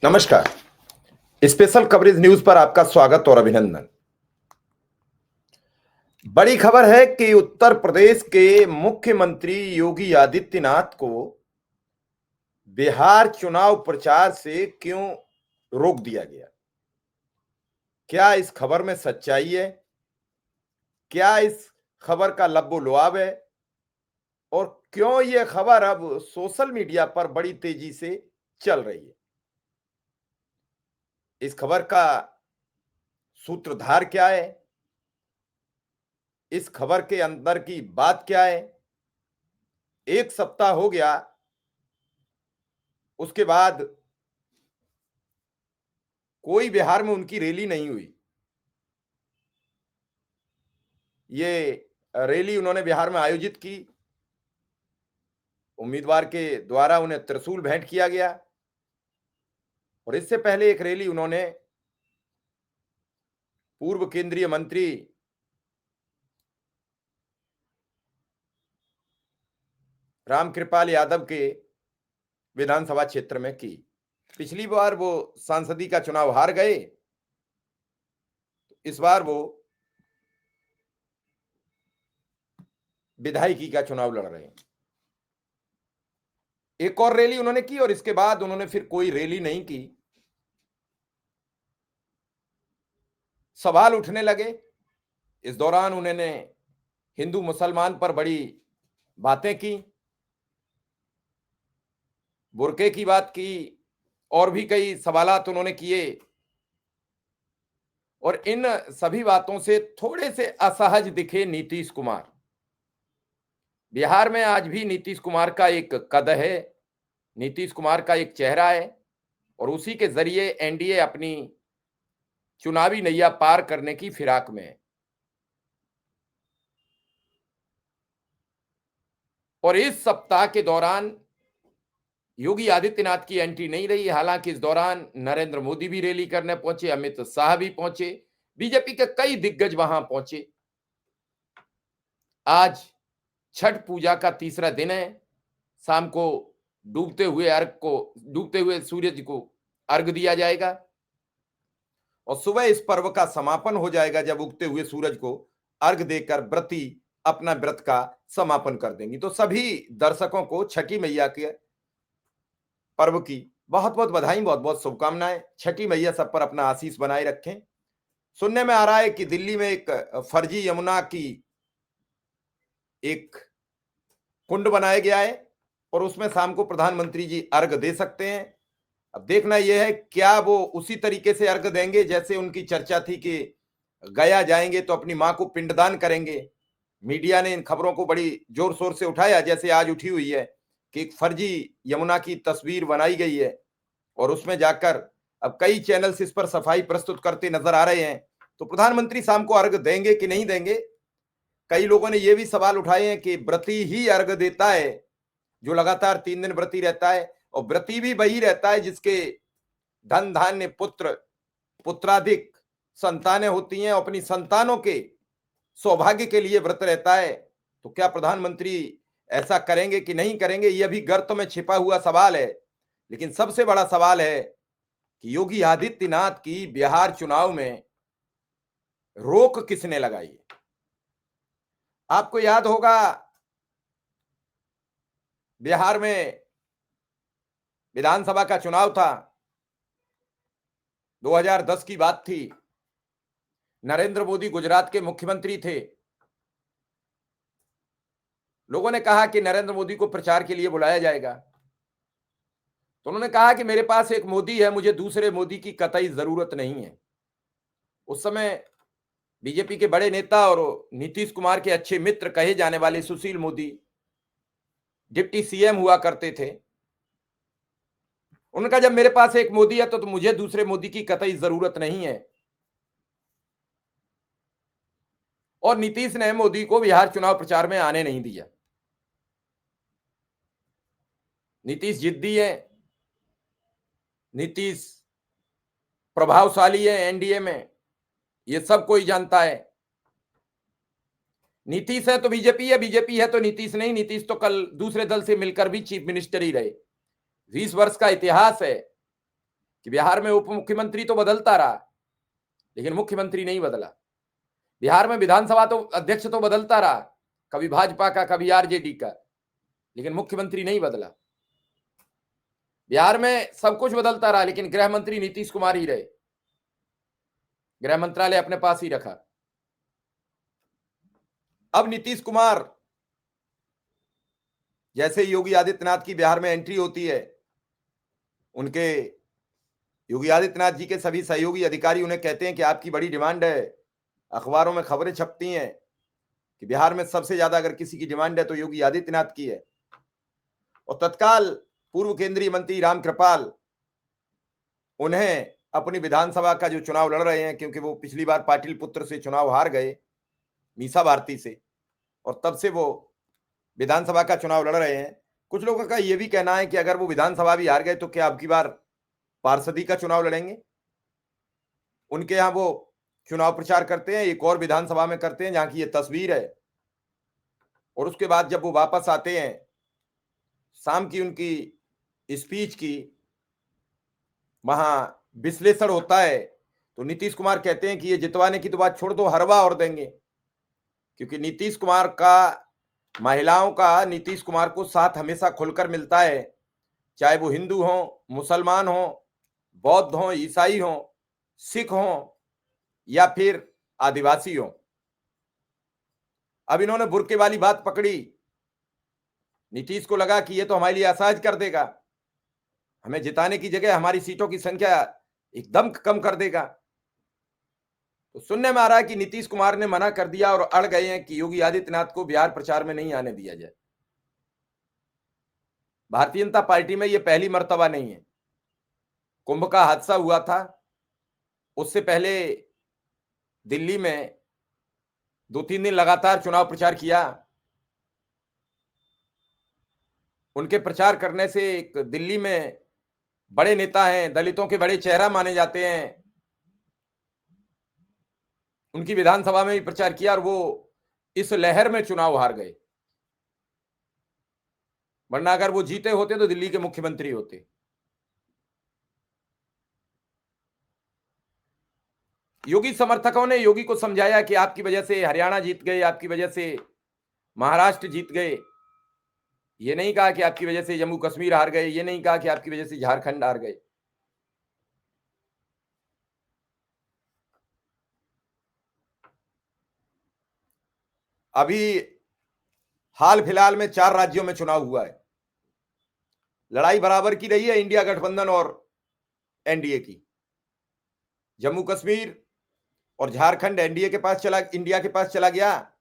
नमस्कार। Special coverage news पर आपका स्वागत और अभिनंदन। बड़ी खबर है कि उत्तर प्रदेश के मुख्यमंत्री योगी आदित्यनाथ को बिहार चुनाव प्रचार से क्यों रोक दिया गया। क्या इस खबर में सच्चाई है? क्या इस खबर का लब्बो-लुआब है? और क्यों यह खबर अब सोशल मीडिया पर बड़ी तेजी से चल रही है? इस खबर का सूत्रधार क्या है? इस खबर के अंदर की बात क्या है? एक सप्ताह हो गया, उसके बाद कोई बिहार में उनकी रैली नहीं हुई। ये रैली उन्होंने बिहार में आयोजित की। उम्मीदवार के द्वारा उन्हें त्रिशूल भेंट किया गया और इससे पहले एक रैली उन्होंने पूर्व केंद्रीय मंत्री रामकृपाल यादव के विधानसभा क्षेत्र में की। पिछली बार वो सांसदी का चुनाव हार गए, इस बार वो विधायकी का चुनाव लड़ रहे हैं। एक और रैली उन्होंने की और इसके बाद उन्होंने फिर कोई रैली नहीं की। सवाल उठने लगे। इस दौरान उन्होंने हिंदू मुसलमान पर बड़ी बातें की, बुर्के की बात की और भी कई सवालात उन्होंने किए और इन सभी बातों से थोड़े से असहज दिखे नीतीश कुमार। बिहार में आज भी नीतीश कुमार का एक कद है, नीतीश कुमार का एक चेहरा है और उसी के जरिए एनडीए अपनी चुनावी नैया पार करने की फिराक में है। और इस सप्ताह के दौरान योगी आदित्यनाथ की एंट्री नहीं रही। हालांकि इस दौरान नरेंद्र मोदी भी रैली करने पहुंचे, अमित शाह भी पहुंचे, बीजेपी के कई दिग्गज वहां पहुंचे। आज छठ पूजा का तीसरा दिन है। शाम को डूबते हुए सूरज को अर्घ दिया जाएगा और सुबह इस पर्व का समापन हो जाएगा जब उगते हुए सूरज को अर्घ देकर व्रती अपना व्रत का समापन कर देंगी। तो सभी दर्शकों को छठी मैया के पर्व की बहुत बहुत बधाई, बहुत बहुत शुभकामनाएं। छठी मैया सब पर अपना आशीष बनाए रखें। सुनने में आ रहा है कि दिल्ली में एक फर्जी यमुना की एक कुंड बनाया गया है और उसमें शाम को प्रधानमंत्री जी अर्घ दे सकते हैं। अब देखना यह है क्या वो उसी तरीके से अर्घ देंगे जैसे उनकी चर्चा थी कि गया जाएंगे तो अपनी मां को पिंडदान करेंगे। मीडिया ने इन खबरों को बड़ी जोर शोर से उठाया, जैसे आज उठी हुई है कि एक फर्जी यमुना की तस्वीर बनाई गई है और उसमें जाकर अब कई चैनल्स इस पर सफाई प्रस्तुत करते नजर आ रहे हैं। तो प्रधानमंत्री शाम को अर्घ देंगे कि नहीं देंगे? कई लोगों ने यह भी सवाल उठाए हैं कि व्रती ही अर्घ देता है जो लगातार 3 दिन व्रती रहता है, और व्रती भी वही रहता है जिसके धन धान्य पुत्र पुत्राधिक संतानें होती हैं, अपनी संतानों के सौभाग्य के लिए व्रत रहता है। तो क्या प्रधानमंत्री ऐसा करेंगे कि नहीं करेंगे, यह भी गर्त में छिपा हुआ सवाल है। लेकिन सबसे बड़ा सवाल है कि योगी आदित्यनाथ की बिहार चुनाव में रोक किसने लगाई? आपको याद होगा बिहार में विधानसभा का चुनाव था, 2010 की बात थी। नरेंद्र मोदी गुजरात के मुख्यमंत्री थे। लोगों ने कहा कि नरेंद्र मोदी को प्रचार के लिए बुलाया जाएगा, तो उन्होंने कहा कि मेरे पास एक मोदी है, मुझे दूसरे मोदी की कतई जरूरत नहीं है। उस समय बीजेपी के बड़े नेता और नीतीश कुमार के अच्छे मित्र कहे जाने वाले सुशील मोदी डिप्टी सीएम हुआ करते थे। उन्होंने कहा जब मेरे पास एक मोदी है तो मुझे दूसरे मोदी की कतई जरूरत नहीं है। और नीतीश ने मोदी को बिहार चुनाव प्रचार में आने नहीं दिया। नीतीश जिद्दी है, नीतीश प्रभावशाली है एनडीए में, ये सब कोई जानता है। नीतीश है तो बीजेपी है, बीजेपी है तो नीतीश नहीं। नीतीश तो कल दूसरे दल से मिलकर भी चीफ मिनिस्टर ही रहे। 20 वर्ष का इतिहास है कि बिहार में उप मुख्यमंत्री तो बदलता रहा, लेकिन मुख्यमंत्री नहीं बदला। बिहार में विधानसभा तो अध्यक्ष तो बदलता रहा, कभी भाजपा का, कभी आरजेडी का, लेकिन मुख्यमंत्री नहीं बदला। बिहार में सब कुछ बदलता रहा, लेकिन गृह मंत्री नीतीश कुमार ही रहे, गृह मंत्रालय अपने पास ही रखा। अब नीतीश कुमार, जैसे योगी आदित्यनाथ की बिहार में एंट्री होती है, उनके योगी आदित्यनाथ जी के सभी सहयोगी अधिकारी उन्हें कहते हैं कि आपकी बड़ी डिमांड है, अखबारों में खबरें छपती हैं कि बिहार में सबसे ज्यादा अगर किसी की डिमांड है तो योगी आदित्यनाथ की है। और तत्काल पूर्व केंद्रीय मंत्री राम कृपाल उन्हें अपनी विधानसभा का जो चुनाव लड़ रहे हैं, क्योंकि वो पिछली बार पाटिल पुत्र से चुनाव हार गए, मीसा भारती से, और तब से वो विधानसभा का चुनाव लड़ रहे हैं। कुछ लोगों का यह भी कहना है कि अगर वो विधानसभा भी हार गए तो क्या अब की बार पार्षदी का चुनाव लड़ेंगे। उनके यहां वो चुनाव प्रचार करते हैं, एक और विधानसभा में करते हैं जहां की ये तस्वीर है, और उसके बाद जब वो वापस आते हैं, शाम की उनकी स्पीच की वहां विश्लेषण होता है, तो नीतीश कुमार कहते हैं कि ये जितवाने की तो बात छोड़ दो, हरवा और देंगे। क्योंकि नीतीश कुमार का, महिलाओं का नीतीश कुमार को साथ हमेशा खुलकर मिलता है, चाहे वो हिंदू हो, मुसलमान हो, बौद्ध हो, ईसाई हो, सिख हो या फिर आदिवासी हो। अब इन्होंने बुर्के वाली बात पकड़ी, नीतीश को लगा कि ये तो हमारे लिए असहज कर देगा, हमें जिताने की जगह हमारी सीटों की संख्या एकदम कम कर देगा। तो सुनने में आ रहा है कि नीतीश कुमार ने मना कर दिया और अड़ गए हैं कि योगी आदित्यनाथ को बिहार प्रचार में नहीं आने दिया जाए। भारतीय जनता पार्टी में यह पहली मर्तबा नहीं है। कुंभ का हादसा हुआ था, उससे पहले दिल्ली में 2-3 दिन लगातार चुनाव प्रचार किया। उनके प्रचार करने से एक दिल्ली में बड़े नेता हैं, दलितों के बड़े चेहरा माने जाते हैं, उनकी विधानसभा में भी प्रचार किया और वो इस लहर में चुनाव हार गए, वरना अगर वो जीते होते तो दिल्ली के मुख्यमंत्री होते। योगी समर्थकों ने योगी को समझाया कि आपकी वजह से हरियाणा जीत गए, आपकी वजह से महाराष्ट्र जीत गए। ये नहीं कहा कि आपकी वजह से जम्मू कश्मीर हार गए, ये नहीं कहा कि आपकी वजह से झारखंड हार गए। अभी हाल फिलहाल में 4 राज्यों में चुनाव हुआ है, लड़ाई बराबर की रही है इंडिया गठबंधन और एनडीए की। जम्मू कश्मीर और झारखंड इंडिया के पास चला गया,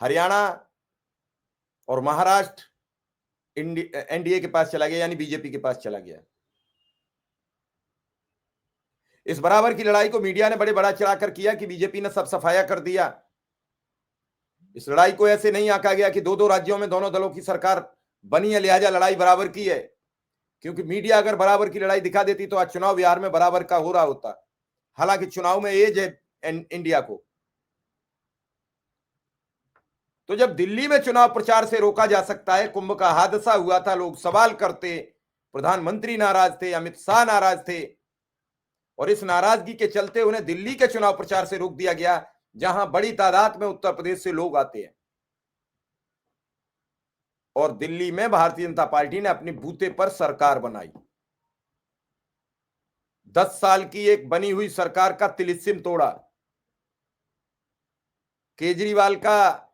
हरियाणा और महाराष्ट्र एनडीए के पास चला गया, यानी बीजेपी के पास चला गया। इस बराबर की लड़ाई को मीडिया ने बड़े बड़ा चढ़ाकर किया कि बीजेपी ने सब सफाया कर दिया। इस लड़ाई को ऐसे नहीं आंका गया कि 2-2 राज्यों में दोनों दलों की सरकार बनी है, लिहाजा लड़ाई बराबर की है। क्योंकि मीडिया अगर बराबर की लड़ाई दिखा देती तो आज चुनाव बिहार में बराबर का हो रहा होता। हालांकि चुनाव में एज है इंडिया को। तो जब दिल्ली में चुनाव प्रचार से रोका जा सकता है, कुंभ का हादसा हुआ था, लोग सवाल करते, प्रधानमंत्री नाराज थे, अमित शाह नाराज थे, और इस नाराजगी के चलते उन्हें दिल्ली के चुनाव प्रचार से रोक दिया गया, जहां बड़ी तादाद में उत्तर प्रदेश से लोग आते हैं। और दिल्ली में भारतीय जनता पार्टी ने अपनी बूते पर सरकार बनाई। 10 साल की एक बनी हुई सरकार का तिलिस्म तोड़ा, केजरीवाल का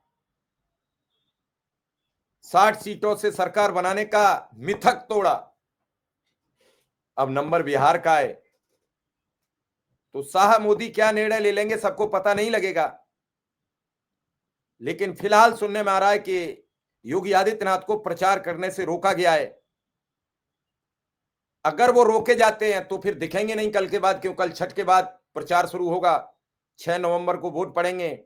60 सीटों से सरकार बनाने का मिथक तोड़ा। अब नंबर बिहार का है, तो शाह मोदी क्या निर्णय ले लेंगे सबको पता नहीं लगेगा। लेकिन फिलहाल सुनने में आ रहा है कि योगी आदित्यनाथ को प्रचार करने से रोका गया है। अगर वो रोके जाते हैं तो फिर दिखेंगे नहीं कल के बाद, क्यों कल छठ के बाद प्रचार शुरू होगा। 6 नवंबर को वोट पड़ेंगे,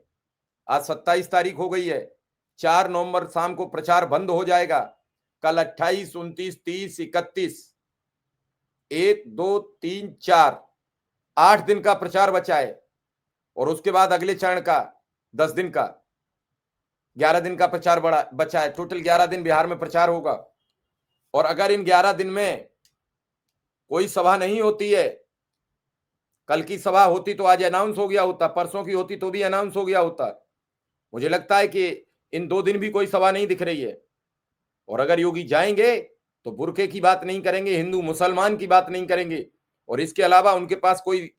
आज 27 तारीख हो गई है, 4 नवंबर शाम को प्रचार बंद हो जाएगा। कल 28, 29, 30, 31, 1, 2, 3, 4, 8 दिन का प्रचार बचा है। और उसके बाद अगले चरण का 10 दिन का, 11 दिन का प्रचार बचा है। टोटल 11 दिन बिहार में प्रचार होगा। और अगर इन 11 दिन में कोई सभा नहीं होती है। कल की सभा होती तो आज अनाउंस हो गया होता, परसों की होती तो भी अनाउंस हो गया होता। मुझे लगता है कि इन 2 दिन भी कोई सभा नहीं दिख रही है। और अगर योगी जाएंगे तो बुर्के की बात नहीं करेंगे, हिंदू मुसलमान की बात नहीं करेंगे, और इसके अलावा उनके पास कोई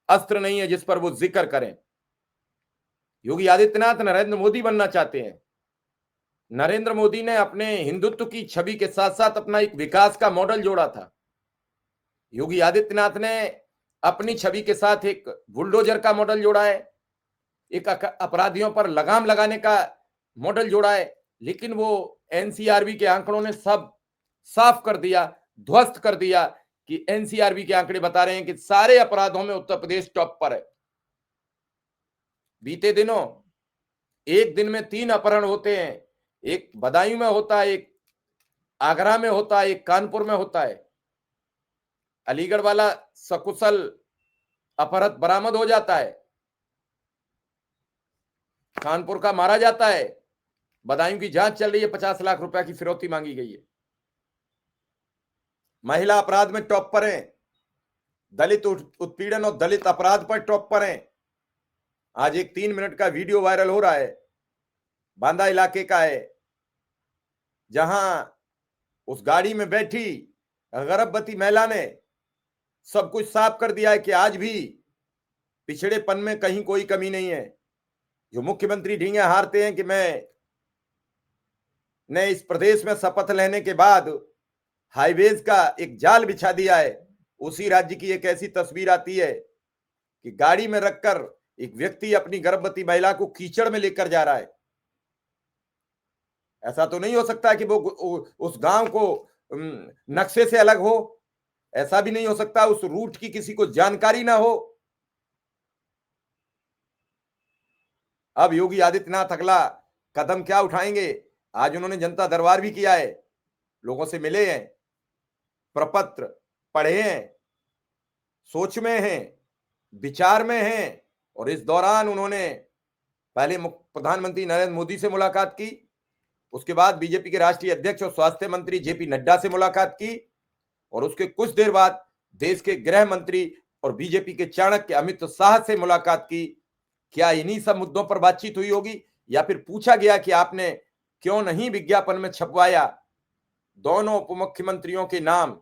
अस्त्र नहीं है जिस पर वो जिक्र करें। योगी आदित्यनाथ नरेंद्र मोदी बनना चाहते हैं। नरेंद्र मोदी ने अपने हिंदुत्व की छवि के साथ साथ अपना एक विकास का मॉडल जोड़ा था। योगी आदित्यनाथ ने अपनी छवि के साथ एक बुलडोजर का मॉडल जोड़ा है, एक अपराधियों पर लगाम लगाने का मॉडल जोड़ा है। लेकिन वो एनसीआरबी के आंकड़ों ने सब साफ कर दिया, ध्वस्त कर दिया कि एनसीआरबी के आंकड़े बता रहे हैं कि सारे अपराधों में उत्तर प्रदेश टॉप पर है। बीते दिनों एक दिन में 3 अपहरण होते हैं। एक बदायूं में होता है, एक आगरा में होता है, एक कानपुर में होता है। अलीगढ़ वाला सकुशल अपहृत बरामद हो जाता है, कानपुर का मारा जाता है। बदायूं की जांच चल रही है, 50 लाख रुपए की फिरौती मांगी गई है। महिला अपराध में टॉप पर है, दलित उत्पीड़न और दलित अपराध पर टॉप पर है। आज एक 3 मिनट का वीडियो वायरल हो रहा है, बांदा इलाके का है, जहां उस गाड़ी में बैठी गर्भवती महिला ने सब कुछ साफ कर दिया है कि आज भी पिछड़ेपन में कहीं कोई कमी नहीं है। जो मुख्यमंत्री ढींगे हारते हैं कि मैं ने इस प्रदेश में शपथ लेने के बाद हाईवेज का एक जाल बिछा दिया है, उसी राज्य की एक ऐसी तस्वीर आती है कि गाड़ी में रखकर एक व्यक्ति अपनी गर्भवती महिला को कीचड़ में लेकर जा रहा है। ऐसा तो नहीं हो सकता कि वो उस गांव को नक्शे से अलग हो, ऐसा भी नहीं हो सकता उस रूट की किसी को जानकारी ना हो। अब योगी आदित्यनाथ अगला कदम क्या उठाएंगे? आज उन्होंने जनता दरबार भी किया है, लोगों से मिले हैं, प्रपत्र पढ़े हैं, सोच में हैं, विचार में हैं। और इस दौरान उन्होंने पहले प्रधानमंत्री नरेंद्र मोदी से मुलाकात की, उसके बाद बीजेपी के राष्ट्रीय अध्यक्ष और स्वास्थ्य मंत्री जेपी नड्डा से मुलाकात की, और उसके कुछ देर बाद देश के गृह मंत्री और बीजेपी के चाणक्य अमित शाह से मुलाकात की। क्या इन्हीं सब मुद्दों पर बातचीत हुई होगी, या फिर पूछा गया कि आपने क्यों नहीं विज्ञापन में छपवाया दोनों उप मुख्यमंत्रियों के नाम?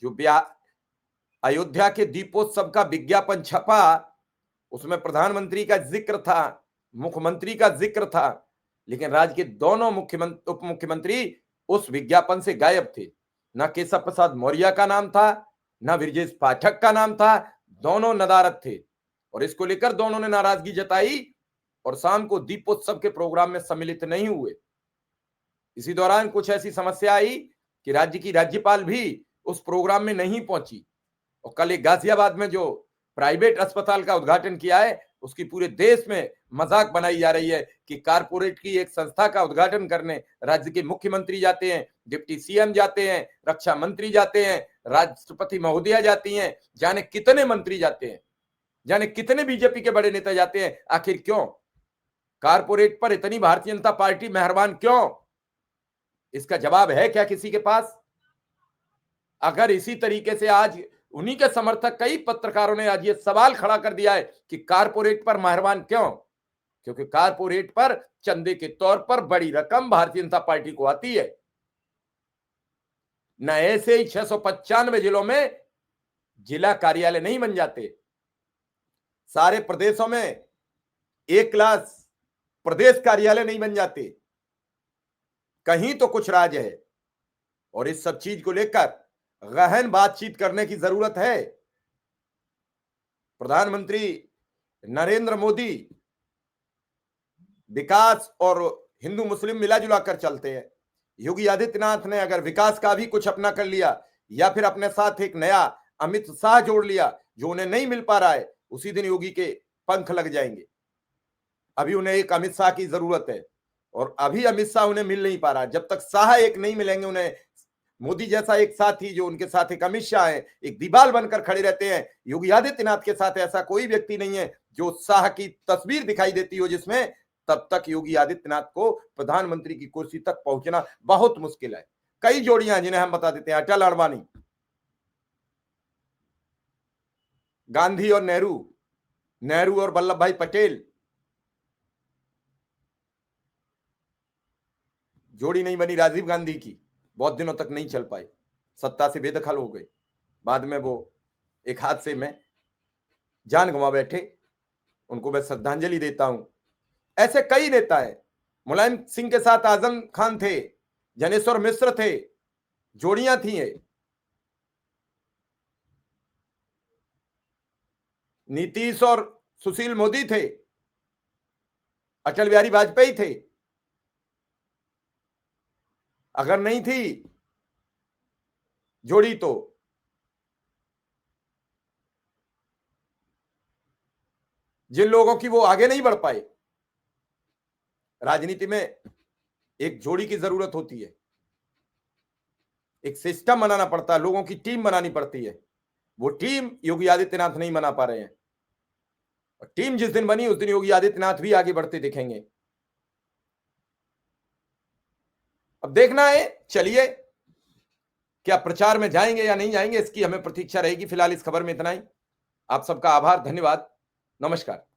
जो अयोध्या के दीपोत्सव का विज्ञापन छपा उसमें प्रधानमंत्री का जिक्र था, मुख्यमंत्री का जिक्र था, लेकिन राज्य के दोनों उप मुख्यमंत्री उस विज्ञापन से गायब थे। ना केशव प्रसाद मौर्य का नाम था, ना ब्रजेश पाठक का नाम था, दोनों नदारद थे। और इसको लेकर दोनों ने नाराजगी जताई और शाम को दीपोत्सव के प्रोग्राम में सम्मिलित नहीं हुए। इसी दौरान कुछ ऐसी समस्या आई कि राज्य की राज्यपाल भी उस प्रोग्राम में नहीं पहुंची। और कल एक गाजियाबाद में जो प्राइवेट अस्पताल का उद्घाटन किया है, उसकी पूरे देश में मजाक बनाई जा रही है कि कारपोरेट की एक संस्था का उद्घाटन करने राज्य के मुख्यमंत्री जाते हैं, डिप्टी सीएम जाते हैं, रक्षा मंत्री जाते हैं, राष्ट्रपति महोदया जाती हैं, जाने कितने मंत्री जाते हैं, जाने कितने बीजेपी के बड़े नेता जाते हैं। आखिर क्यों कारपोरेट पर इतनी भारतीय जनता पार्टी मेहरबान क्यों? इसका जवाब है क्या किसी के पास? अगर इसी तरीके से आज उन्हीं के समर्थक कई पत्रकारों ने आज ये सवाल खड़ा कर दिया है कि कारपोरेट पर मेहरबान क्यों? क्योंकि कारपोरेट पर चंदे के तौर पर बड़ी रकम भारतीय जनता पार्टी को आती है। न ऐसे ही 695 जिलों में जिला कार्यालय नहीं बन जाते। सारे प्रदेशों में एक क्लास प्रदेश कार्यालय नहीं बन जाते। कहीं तो कुछ राज है, और इस सब चीज को लेकर गहन बातचीत करने की जरूरत है। प्रधानमंत्री नरेंद्र मोदी विकास और हिंदू मुस्लिम मिला जुला कर चलते हैं। योगी आदित्यनाथ ने अगर विकास का भी कुछ अपना कर लिया या फिर अपने साथ एक नया अमित शाह जोड़ लिया जो उन्हें नहीं मिल पा रहा है, उसी दिन योगी के पंख लग जाएंगे। अभी उन्हें एक अमित शाह की जरूरत है, और अभी अमित शाह उन्हें मिल नहीं पा रहा। जब तक शाह एक नहीं मिलेंगे उन्हें, मोदी जैसा एक साथी जो उनके साथ एक अमित शाह है, एक दीवाल बनकर खड़े रहते हैं। योगी आदित्यनाथ के साथ ऐसा कोई व्यक्ति नहीं है जो शाह की तस्वीर दिखाई देती हो जिसमें, तब तक योगी आदित्यनाथ को प्रधानमंत्री की कुर्सी तक पहुंचना बहुत मुश्किल है। कई जोड़ियां जिन्हें हम बता देते हैं। अटल अडवाणी, गांधी और नेहरू, नेहरू और वल्लभ भाई पटेल, जोड़ी नहीं बनी राजीव गांधी की, बहुत दिनों तक नहीं चल पाई, सत्ता से बेदखल हो गए, बाद में वो एक हादसे में जान गंवा बैठे, उनको मैं श्रद्धांजलि देता हूं। ऐसे कई नेता है, मुलायम सिंह के साथ आजम खान थे, जनेश्वर मिश्र थे, जोड़ियां थी ये। नीतीश और सुशील मोदी थे, अटल बिहारी वाजपेयी थे। अगर नहीं थी जोड़ी तो जिन लोगों की वो आगे नहीं बढ़ पाए। राजनीति में एक जोड़ी की जरूरत होती है, एक सिस्टम बनाना पड़ता है, लोगों की टीम बनानी पड़ती है। वो टीम योगी आदित्यनाथ नहीं बना पा रहे हैं, और टीम जिस दिन बनी उस दिन योगी आदित्यनाथ भी आगे बढ़ते दिखेंगे। अब देखना है, चलिए क्या प्रचार में जाएंगे या नहीं जाएंगे, इसकी हमें प्रतीक्षा रहेगी। फिलहाल इस खबर में इतना ही। आप सबका आभार, धन्यवाद, नमस्कार।